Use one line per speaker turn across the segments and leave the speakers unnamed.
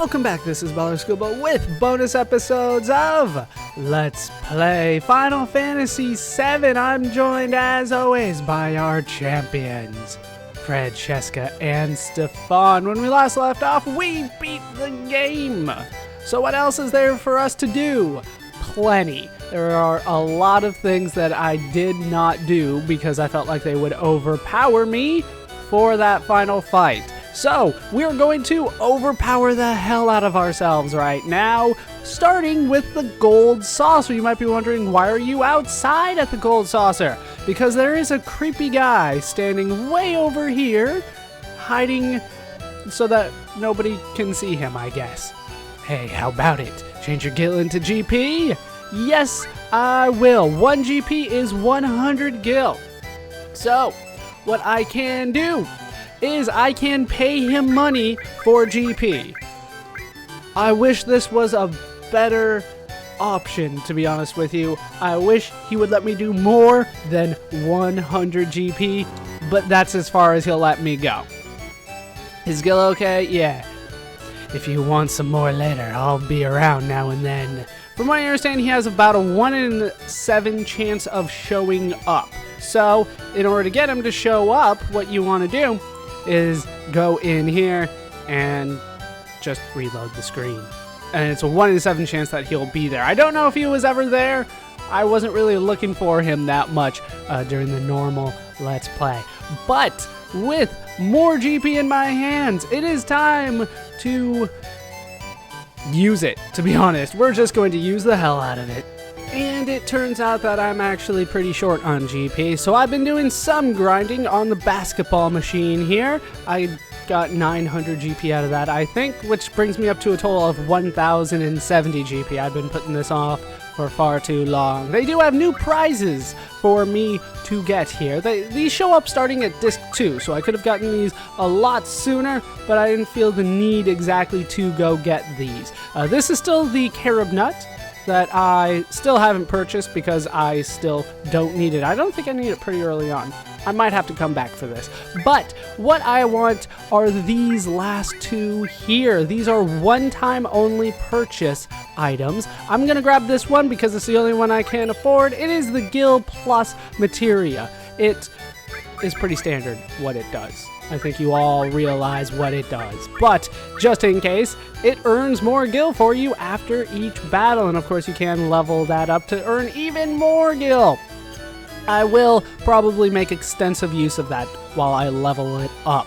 Welcome back, this is Baller Scuba with bonus episodes of Let's Play Final Fantasy VII. I'm joined as always by our champions, Fred, Cheska, and Stefan. When we last left off, we beat the game. So what else is there for us to do? Plenty. There are a lot of things that I did not do because I felt like they would overpower me for that final fight. So, we're going to overpower the hell out of ourselves right now, starting with the gold saucer. You might be wondering, why are you outside at the gold saucer? Because there is a creepy guy standing way over here, hiding so that nobody can see him, I guess. Hey, how about it? Change your gil into GP? Yes, I will. 1 GP is 100 gil. So, what I can do is I can pay him money for GP. I wish this was a better option, to be honest with you. I wish he would let me do more than 100 GP, but that's as far as he'll let me go. Is Gil okay? Yeah. If you want some more later, I'll be around now and then. From what I understand, he has about a 1 in 7 chance of showing up. So, in order to get him to show up, what you want to do is go in here and just reload the screen. And it's a 1 in 7 chance that he'll be there. I don't know if he was ever there. I wasn't really looking for him that much during the normal Let's Play. But with more GP in my hands, it is time to use it, to be honest. We're just going to use the hell out of it. And it turns out that I'm actually pretty short on GP, so I've been doing some grinding on the basketball machine here. I got 900 GP out of that, I think, which brings me up to a total of 1,070 GP. I've been putting this off for far too long. They do have new prizes for me to get here. These show up starting at Disc 2, so I could have gotten these a lot sooner, but I didn't feel the need exactly to go get these. This is still the carob nut that I still haven't purchased because I still don't need it. I don't think I need it pretty early on. I might have to come back for this. But what I want are these last two here. These are one-time only purchase items. I'm gonna grab this one because it's the only one I can afford. It is the Gil Plus Materia. It is pretty standard what it does. I think you all realize what it does. But, just in case, it earns more gil for you after each battle. And of course you can level that up to earn even more gil. I will probably make extensive use of that while I level it up.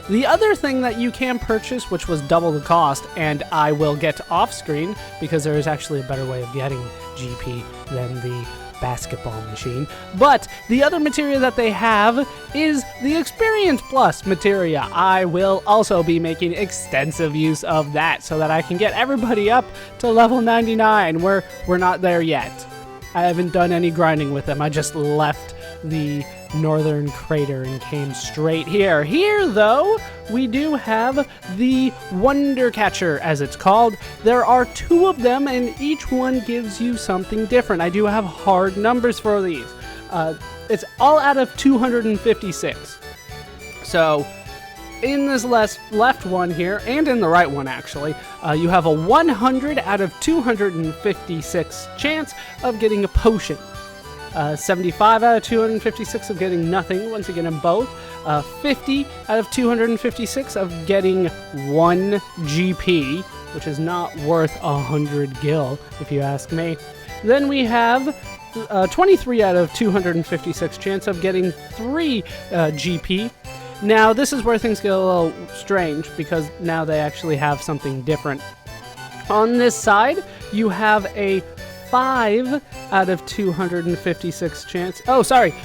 The other thing that you can purchase, which was double the cost, and I will get off screen because there is actually a better way of getting GP than the basketball machine. But the other materia that they have is the Experience Plus materia. I will also be making extensive use of that so that I can get everybody up to level 99. We're not there yet. I haven't done any grinding with them. I just left the northern crater and came straight here. Here, though, we do have the Wonder Catcher, as it's called. There are 2 of them, and each one gives you something different. I do have hard numbers for these. It's all out of 256. So, in this left one here, and in the right one actually, you have a 100 out of 256 chance of getting a potion. 75 out of 256 of getting nothing once you get them both. 50 out of 256 of getting 1 GP, which is not worth 100 gil, if you ask me. Then we have 23 out of 256 chance of getting 3 GP. Now, this is where things get a little strange, because now they actually have something different. On this side, you have a 5 out of 256 chance. Oh, sorry.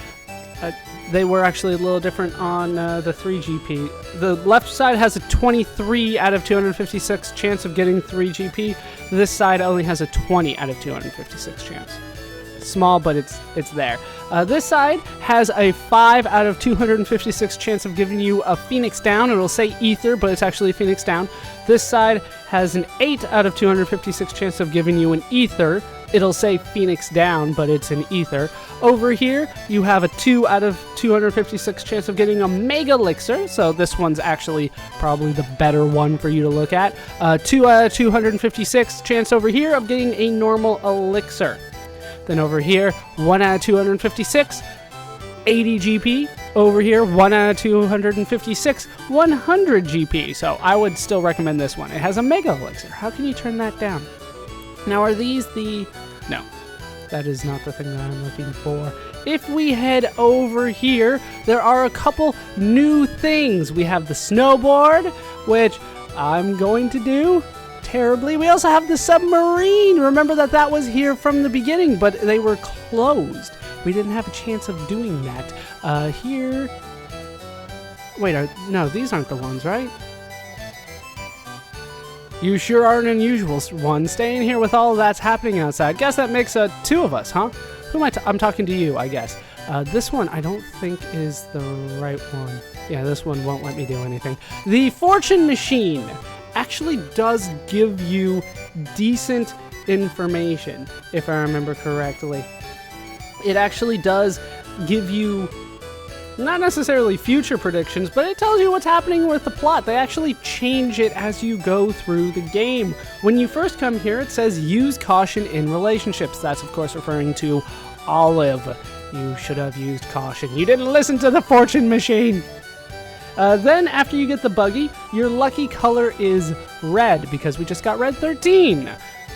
They were actually a little different on the 3 GP. The left side has a 23 out of 256 chance of getting 3 GP. This side only has a 20 out of 256 chance. Small, but it's there. This side has a 5 out of 256 chance of giving you a Phoenix Down. It'll say Ether, but it's actually Phoenix Down. This side has an 8 out of 256 chance of giving you an Ether. it'll say Phoenix down, but it's an ether. Over here, you have a 2 out of 256 chance of getting a Mega Elixir, so this one's actually probably the better one for you to look at. 2 out of 256 chance over here of getting a normal Elixir. Then over here, 1 out of 256, 80 GP. Over here, 1 out of 256, 100 GP. So I would still recommend this one. It has a Mega Elixir. How can you turn that down? Now, are these the... No, that is not the thing that I'm looking for. If we head over here, there are a couple new things. We have the snowboard, which I'm going to do terribly. We also have the submarine. Remember that was here from the beginning, but they were closed. We didn't have a chance of doing that. Here... Wait, no, these aren't the ones, right? You sure are an unusual one, staying here with all that's happening outside. Guess that makes 2 of us, huh? Who am I? I'm talking to you, I guess. This one I don't think is the right one. Yeah, this one won't let me do anything. The fortune machine actually does give you decent information, if I remember correctly. It actually does give you not necessarily future predictions, but it tells you what's happening with the plot. They actually change it as you go through the game. When you first come here, it says use caution in relationships. That's, of course, referring to Olive. You should have used caution. You didn't listen to the fortune machine. Then, after you get the buggy, your lucky color is red, because we just got red 13.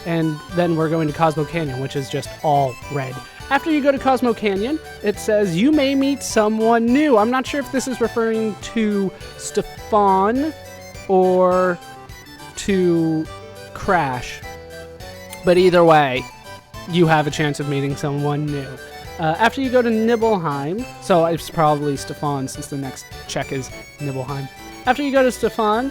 And then we're going to Cosmo Canyon, which is just all red. After you go to Cosmo Canyon, it says you may meet someone new. I'm not sure if this is referring to Stefan or to Crash. But either way, you have a chance of meeting someone new. After you go to Nibelheim, so it's probably Stefan since the next check is Nibelheim. After you go to Stefan,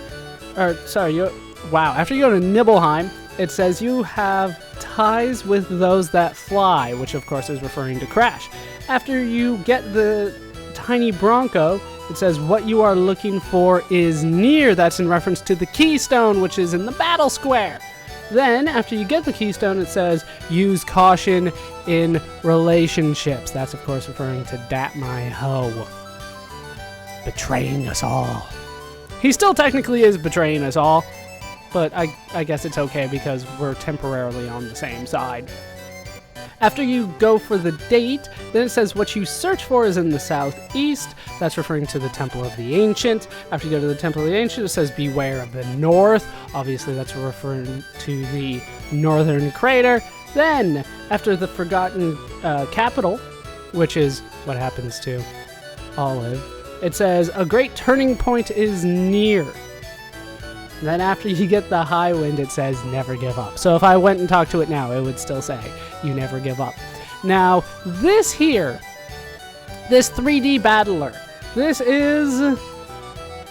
after you go to Nibelheim, it says you have ties with those that fly, which of course is referring to Crash. After you get the tiny Bronco, it says what you are looking for is near. That's in reference to the Keystone, which is in the battle square. Then, after you get the Keystone, it says use caution in relationships. That's of course referring to Dat My Ho, betraying us all. He still technically is betraying us all, but I guess it's okay because we're temporarily on the same side. After you go for the date, then it says what you search for is in the southeast. That's referring to the Temple of the Ancient. After you go to the Temple of the Ancient, it says beware of the north. Obviously, that's referring to the northern crater. Then, after the Forgotten Capital, which is what happens to Olive, it says a great turning point is near. Then after you get the high wind, it says never give up. So if I went and talked to it now, it would still say you never give up. Now, this here, this 3D battler, this is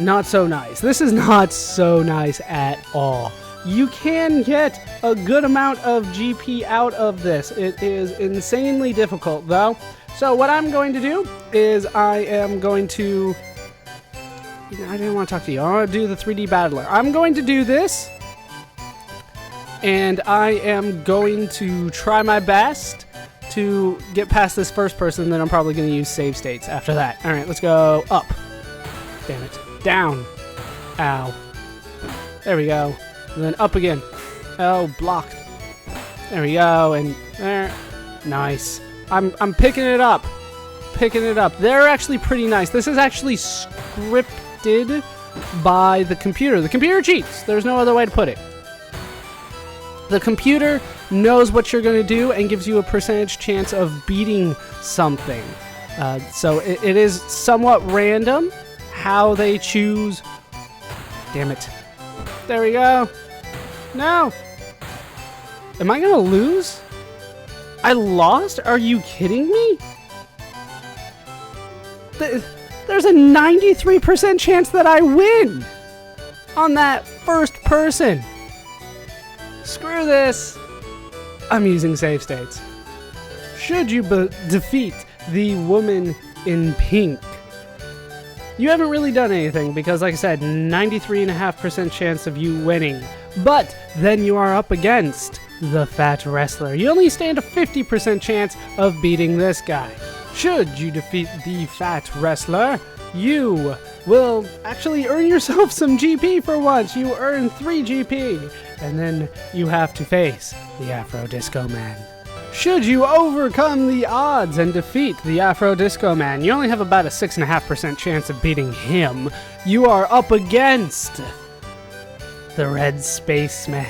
not so nice. This is not so nice at all. You can get a good amount of GP out of this. It is insanely difficult, though. So what I'm going to do is I am going to... I didn't want to talk to you. I want to do the 3D battler. I'm going to do this, and I am going to try my best to get past this first person, then I'm probably going to use save states after that. All right, let's go up. Damn it. Down. Ow. There we go. And then up again. Oh, blocked. There we go, and there. Nice. I'm picking it up. Picking it up. They're actually pretty nice. This is actually scripted by the computer. The computer cheats. There's no other way to put it. The computer knows what you're going to do and gives you a percentage chance of beating something. So it is somewhat random how they choose. Damn it. There we go. No. Am I going to lose? I lost? Are you kidding me? There's a 93% chance that I win on that first person. Screw this. I'm using save states. Should you defeat the woman in pink? You haven't really done anything because, like I said, 93.5% chance of you winning. But then you are up against the fat wrestler. You only stand a 50% chance of beating this guy. Should you defeat the fat wrestler, you will actually earn yourself some GP for once. You earn 3 GP, and then you have to face the Afro Disco Man. Should you overcome the odds and defeat the Afro Disco Man, you only have about a 6.5% chance of beating him. You are up against the Red Spaceman.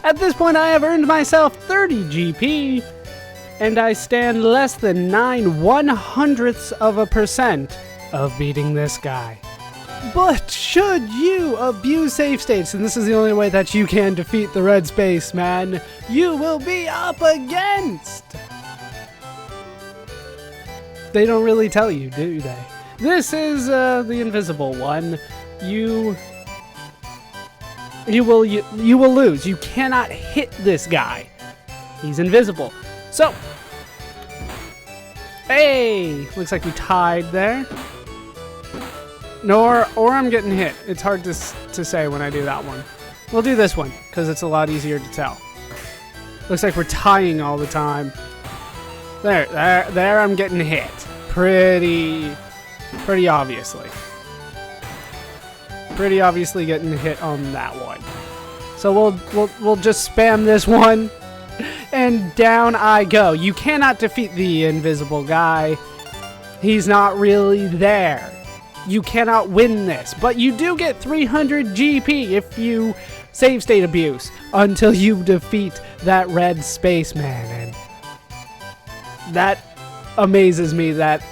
At this point, I have earned myself 30 GP, and I stand less than 0.09% of beating this guy. But should you abuse save states, and this is the only way that you can defeat the Red Spaceman, you will be up against... They don't really tell you, do they? This is the invisible one. You will lose. You cannot hit this guy. He's invisible. So, hey, looks like we tied there. No, or I'm getting hit. It's hard to say when I do that one. We'll do this one, because it's a lot easier to tell. Looks like we're tying all the time. There, I'm getting hit. Pretty obviously. Pretty obviously getting hit on that one. So we'll just spam this one, and down I go. You cannot defeat the invisible guy. He's not really there. You cannot win this, but you do get 300 GP if you save state abuse until you defeat that Red Spaceman, and that amazes me that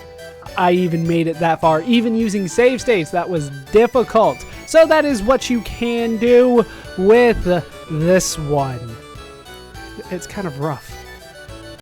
I even made it that far. Even using save states, that was difficult. So that is what you can do with this one. It's kind of rough.